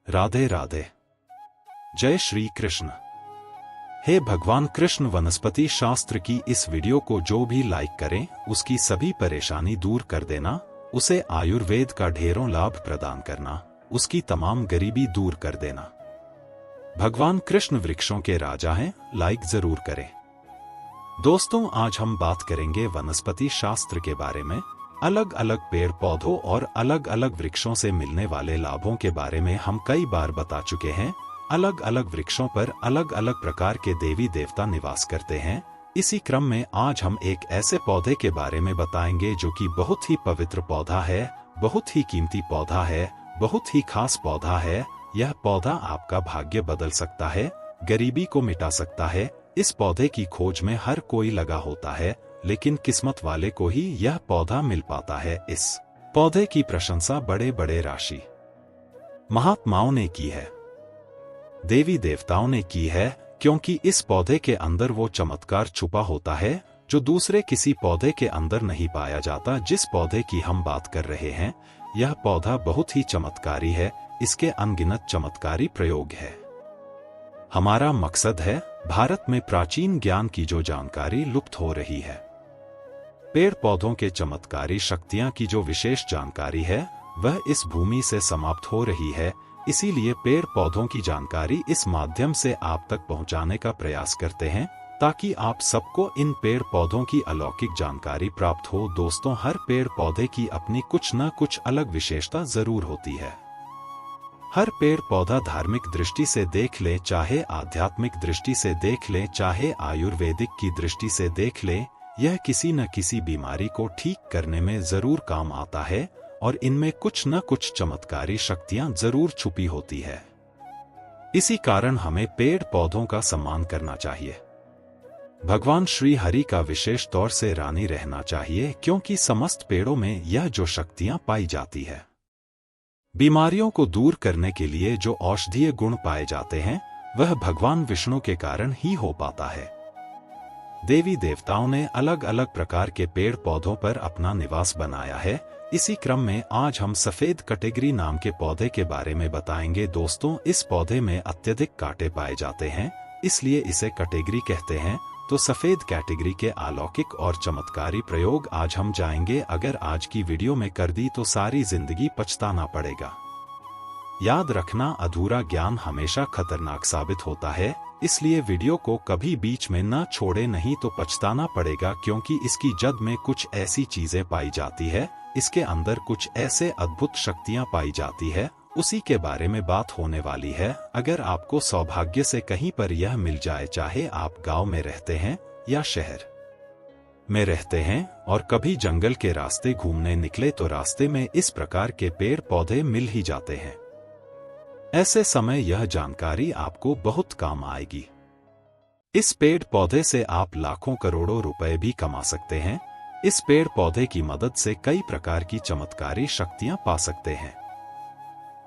राधे राधे। जय श्री कृष्ण। हे भगवान कृष्ण, वनस्पति शास्त्र की इस वीडियो को जो भी लाइक करें उसकी सभी परेशानी दूर कर देना, उसे आयुर्वेद का ढेरों लाभ प्रदान करना, उसकी तमाम गरीबी दूर कर देना। भगवान कृष्ण वृक्षों के राजा हैं, लाइक जरूर करें। दोस्तों, आज हम बात करेंगे वनस्पति शास्त्र के बारे में। अलग अलग पेड़ पौधों और अलग अलग वृक्षों से मिलने वाले लाभों के बारे में हम कई बार बता चुके हैं। अलग अलग वृक्षों पर अलग अलग प्रकार के देवी देवता निवास करते हैं। इसी क्रम में आज हम एक ऐसे पौधे के बारे में बताएंगे जो कि बहुत ही पवित्र पौधा है, बहुत ही कीमती पौधा है, बहुत ही खास पौधा है। यह पौधा आपका भाग्य बदल सकता है, गरीबी को मिटा सकता है। इस पौधे की खोज में हर कोई लगा होता है, लेकिन किस्मत वाले को ही यह पौधा मिल पाता है। इस पौधे की प्रशंसा बड़े बड़े ऋषि महात्माओं ने की है, देवी देवताओं ने की है, क्योंकि इस पौधे के अंदर वो चमत्कार छुपा होता है जो दूसरे किसी पौधे के अंदर नहीं पाया जाता। जिस पौधे की हम बात कर रहे हैं, यह पौधा बहुत ही चमत्कारी है। इसके अनगिनत चमत्कारी प्रयोग है। हमारा मकसद है भारत में प्राचीन ज्ञान की जो जानकारी लुप्त हो रही है, पेड़ पौधों के चमत्कारी शक्तियां की जो विशेष जानकारी है, वह इस भूमि से समाप्त हो रही है। इसीलिए पेड़ पौधों की जानकारी इस माध्यम से आप तक पहुंचाने का प्रयास करते हैं, ताकि आप सबको इन पेड़ पौधों की अलौकिक जानकारी प्राप्त हो। दोस्तों, हर पेड़ पौधे की अपनी कुछ न कुछ अलग विशेषता जरूर होती है। हर पेड़ पौधा धार्मिक दृष्टि से देख ले, चाहे आध्यात्मिक दृष्टि से देख ले, चाहे आयुर्वेदिक की दृष्टि से देख ले, यह किसी न किसी बीमारी को ठीक करने में जरूर काम आता है और इनमें कुछ न कुछ चमत्कारी शक्तियां जरूर छुपी होती है। इसी कारण हमें पेड़ पौधों का सम्मान करना चाहिए। भगवान श्री हरि का विशेष तौर से रानी रहना चाहिए, क्योंकि समस्त पेड़ों में यह जो शक्तियां पाई जाती है, बीमारियों को दूर करने के लिए जो औषधीय गुण पाए जाते हैं, वह भगवान विष्णु के कारण ही हो पाता है। देवी देवताओं ने अलग अलग प्रकार के पेड़ पौधों पर अपना निवास बनाया है। इसी क्रम में आज हम सफेद कटेगरी नाम के पौधे के बारे में बताएंगे। दोस्तों, इस पौधे में अत्यधिक कांटे पाए जाते हैं, इसलिए इसे कटेगरी कहते हैं। तो सफेद कैटेगरी के अलौकिक और चमत्कारी प्रयोग आज हम जाएंगे। अगर आज की वीडियो में कर दी तो सारी जिंदगी पछताना पड़ेगा। याद रखना, अधूरा ज्ञान हमेशा खतरनाक साबित होता है, इसलिए वीडियो को कभी बीच में न छोड़े, नहीं तो पछताना पड़ेगा। क्योंकि इसकी जड़ में कुछ ऐसी चीजें पाई जाती है, इसके अंदर कुछ ऐसे अद्भुत शक्तियां पाई जाती है, उसी के बारे में बात होने वाली है। अगर आपको सौभाग्य से कहीं पर यह मिल जाए, चाहे आप गांव में रहते हैं या शहर में रहते हैं, और कभी जंगल के रास्ते घूमने निकले तो रास्ते में इस प्रकार के पेड़ पौधे मिल ही जाते हैं। ऐसे समय यह जानकारी आपको बहुत काम आएगी। इस पेड़ पौधे से आप लाखों करोड़ों रुपए भी कमा सकते हैं। इस पेड़ पौधे की मदद से कई प्रकार की चमत्कारी शक्तियां पा सकते हैं।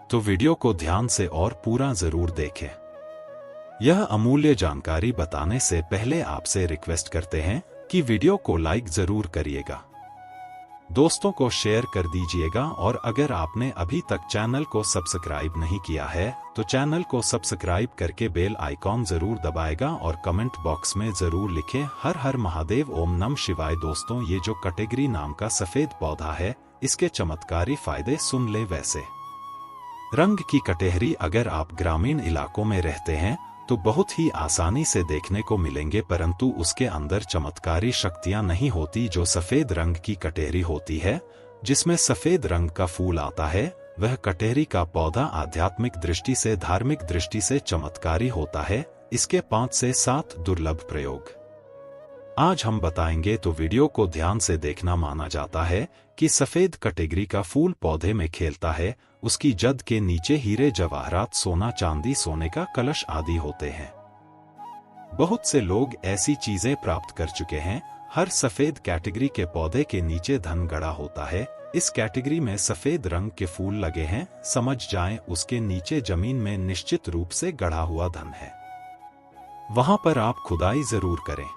तो वीडियो को ध्यान से और पूरा जरूर देखें। यह अमूल्य जानकारी बताने से पहले आपसे रिक्वेस्ट करते हैं कि वीडियो को लाइक जरूर करिएगा, दोस्तों को शेयर कर दीजिएगा, और अगर आपने अभी तक चैनल को सब्सक्राइब नहीं किया है तो चैनल को सब्सक्राइब करके बेल आइकॉन जरूर दबाएगा और कमेंट बॉक्स में जरूर लिखें हर हर महादेव, ओम नमः शिवाय। दोस्तों, ये जो कटेगरी नाम का सफेद पौधा है, इसके चमत्कारी फायदे सुन ले। वैसे रंग की कटहरी अगर आप ग्रामीण इलाकों में रहते हैं तो बहुत ही आसानी से देखने को मिलेंगे, परंतु उसके अंदर चमत्कारी शक्तियां नहीं होती जो सफेद रंग की कटहरी होती है, जिसमें सफेद रंग का फूल आता है। वह कटहरी का पौधा आध्यात्मिक दृष्टि से, धार्मिक दृष्टि से चमत्कारी होता है। इसके 5 से 7 दुर्लभ प्रयोग आज हम बताएंगे, तो वीडियो को ध्यान से देखना। माना जाता है कि सफेद कटेगरी का फूल पौधे में खेलता है, उसकी जड़ के नीचे हीरे जवाहरात, सोना चांदी, सोने का कलश आदि होते हैं। बहुत से लोग ऐसी चीजें प्राप्त कर चुके हैं। हर सफेद कैटेगरी के पौधे के नीचे धन गड़ा होता है। इस कैटेगरी में सफेद रंग के फूल लगे हैं, समझ जाएं उसके नीचे जमीन में निश्चित रूप से गड़ा हुआ धन है। वहां पर आप खुदाई जरूर करें,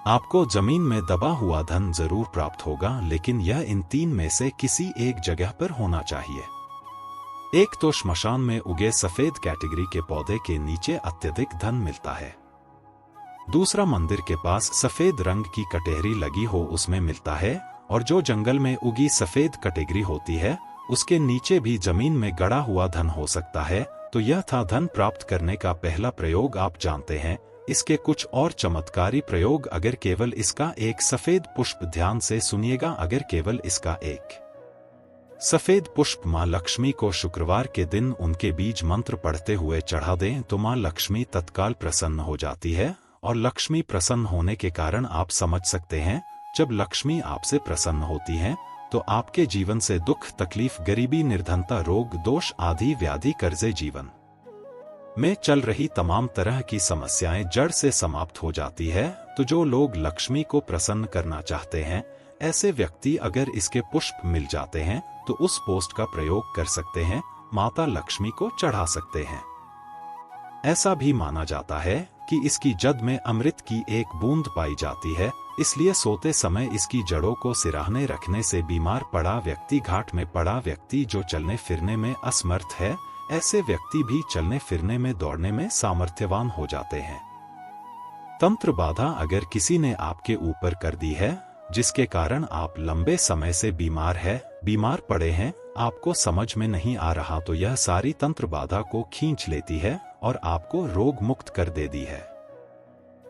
आपको जमीन में दबा हुआ धन जरूर प्राप्त होगा, लेकिन यह इन 3 में से किसी एक जगह पर होना चाहिए। एक तो श्मशान में उगे सफेद कैटेगरी के पौधे के नीचे अत्यधिक धन मिलता है। दूसरा मंदिर के पास सफेद रंग की कटहरी लगी हो उसमें मिलता है, और जो जंगल में उगी सफेद कैटेगरी होती है उसके नीचे भी जमीन में गड़ा हुआ धन हो सकता है। तो यह था धन प्राप्त करने का पहला प्रयोग। आप जानते हैं इसके कुछ और चमत्कारी प्रयोग। अगर केवल इसका एक सफेद पुष्प, ध्यान से सुनिएगा, अगर केवल इसका एक सफेद पुष्प मां लक्ष्मी को शुक्रवार के दिन उनके बीज मंत्र पढ़ते हुए चढ़ा दें तो मां लक्ष्मी तत्काल प्रसन्न हो जाती है। और लक्ष्मी प्रसन्न होने के कारण आप समझ सकते हैं, जब लक्ष्मी आपसे प्रसन्न होती हैं तो आपके जीवन से दुख, तकलीफ, गरीबी, निर्धनता, रोग, दोष आदि व्याधि, कर्जे, जीवन में चल रही तमाम तरह की समस्याएं जड़ से समाप्त हो जाती है। तो जो लोग लक्ष्मी को प्रसन्न करना चाहते हैं, ऐसे व्यक्ति अगर इसके पुष्प मिल जाते हैं तो उस पोस्ट का प्रयोग कर सकते हैं, माता लक्ष्मी को चढ़ा सकते हैं। ऐसा भी माना जाता है कि इसकी जड़ में अमृत की एक बूंद पाई जाती है, इसलिए सोते समय इसकी जड़ों को सिराहने रखने से बीमार पड़ा व्यक्ति, घाट में पड़ा व्यक्ति, जो चलने फिरने में असमर्थ है, ऐसे व्यक्ति भी चलने फिरने में, दौड़ने में सामर्थ्यवान हो जाते हैं। तंत्र बाधा अगर किसी ने आपके ऊपर कर दी है, जिसके कारण आप लंबे समय से बीमार पड़े हैं, आपको समझ में नहीं आ रहा, तो यह सारी तंत्र बाधा को खींच लेती है और आपको रोग मुक्त कर देती है,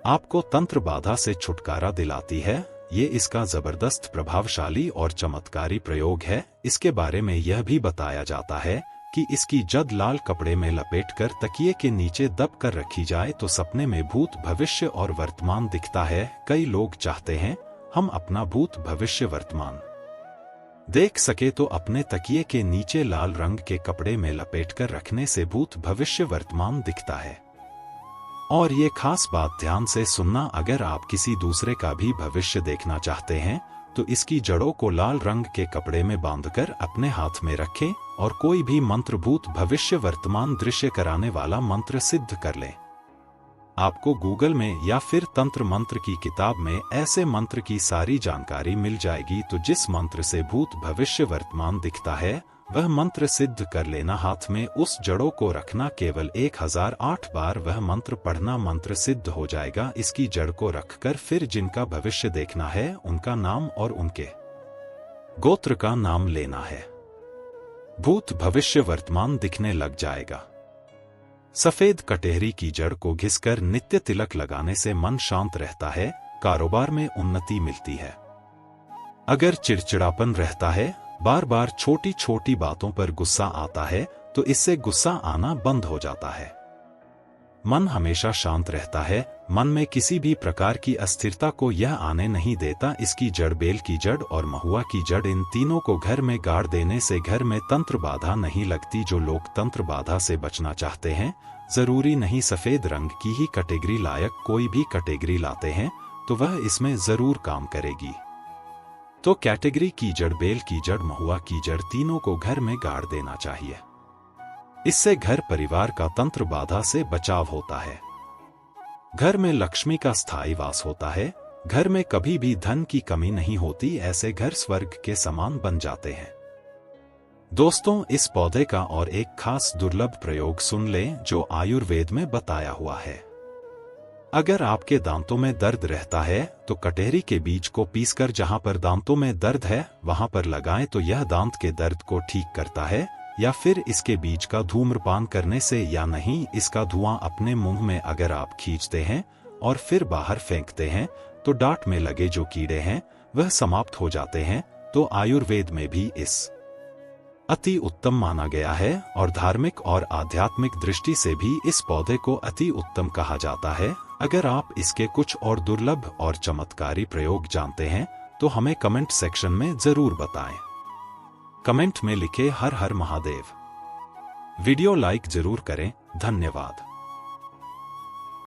आपको तंत्र बाधा से छुटकारा दिलाती है। ये इसका जबरदस्त, प्रभावशाली और चमत्कारी प्रयोग है। इसके बारे में यह भी बताया जाता है कि इसकी जड़ लाल कपड़े में लपेटकर तकिए के नीचे दब कर रखी जाए तो सपने में भूत, भविष्य और वर्तमान दिखता है। कई लोग चाहते हैं हम अपना भूत, भविष्य, वर्तमान देख सके, तो अपने तकिए के नीचे लाल रंग के कपड़े में लपेटकर रखने से भूत, भविष्य, वर्तमान दिखता है। और ये खास बात ध्यान से सुनना, अगर आप किसी दूसरे का भी भविष्य देखना चाहते हैं तो इसकी जड़ों को लाल रंग के कपड़े में बांधकर अपने हाथ में रखें और कोई भी मंत्र, भूत, भविष्य, वर्तमान दृश्य कराने वाला मंत्र सिद्ध कर लें। आपको गूगल में या फिर तंत्र मंत्र की किताब में ऐसे मंत्र की सारी जानकारी मिल जाएगी। तो जिस मंत्र से भूत, भविष्य, वर्तमान दिखता है वह मंत्र सिद्ध कर लेना, हाथ में उस जड़ों को रखना, केवल 1008 बार वह मंत्र पढ़ना, मंत्र सिद्ध हो जाएगा। इसकी जड़ को रखकर फिर जिनका भविष्य देखना है उनका नाम और उनके गोत्र का नाम लेना है, भूत, भविष्य, वर्तमान दिखने लग जाएगा। सफेद कटहरी की जड़ को घिसकर नित्य तिलक लगाने से मन शांत रहता है, कारोबार में उन्नति मिलती है। अगर चिड़चिड़ापन रहता है, बार बार छोटी छोटी बातों पर गुस्सा आता है, तो इससे गुस्सा आना बंद हो जाता है। मन हमेशा शांत रहता है, मन में किसी भी प्रकार की अस्थिरता को यह आने नहीं देता। इसकी जड़, बेल की जड़ और महुआ की जड़, इन तीनों को घर में गाड़ देने से घर में तंत्र बाधा नहीं लगती। जो लोग तंत्र बाधा से बचना चाहते हैं, जरूरी नहीं सफेद रंग की ही कैटेगरी, लायक कोई भी कैटेगरी लाते हैं तो वह इसमें जरूर काम करेगी। तो कैटेगरी की जड़, बेल की जड़, महुआ की जड़, तीनों को घर में गाड़ देना चाहिए। इससे घर परिवार का तंत्र बाधा से बचाव होता है, घर में लक्ष्मी का स्थायी वास होता है, घर में कभी भी धन की कमी नहीं होती। ऐसे घर स्वर्ग के समान बन जाते हैं। दोस्तों, इस पौधे का और एक खास दुर्लभ प्रयोग सुन लें जो आयुर्वेद में बताया हुआ है। अगर आपके दांतों में दर्द रहता है तो कटहरी के बीज को पीसकर जहां पर दांतों में दर्द है वहां पर लगाएं तो यह दांत के दर्द को ठीक करता है। या फिर इसके बीज का धूम्रपान करने से, या नहीं इसका धुआं अपने मुंह में अगर आप खींचते हैं और फिर बाहर फेंकते हैं तो दांत में लगे जो कीड़े हैं वह समाप्त हो जाते हैं। तो आयुर्वेद में भी इस अति उत्तम माना गया है और धार्मिक और आध्यात्मिक दृष्टि से भी इस पौधे को अति उत्तम कहा जाता है। अगर आप इसके कुछ और दुर्लभ और चमत्कारी प्रयोग जानते हैं तो हमें कमेंट सेक्शन में जरूर बताएं। कमेंट में लिखे हर हर महादेव। वीडियो लाइक जरूर करें। धन्यवाद।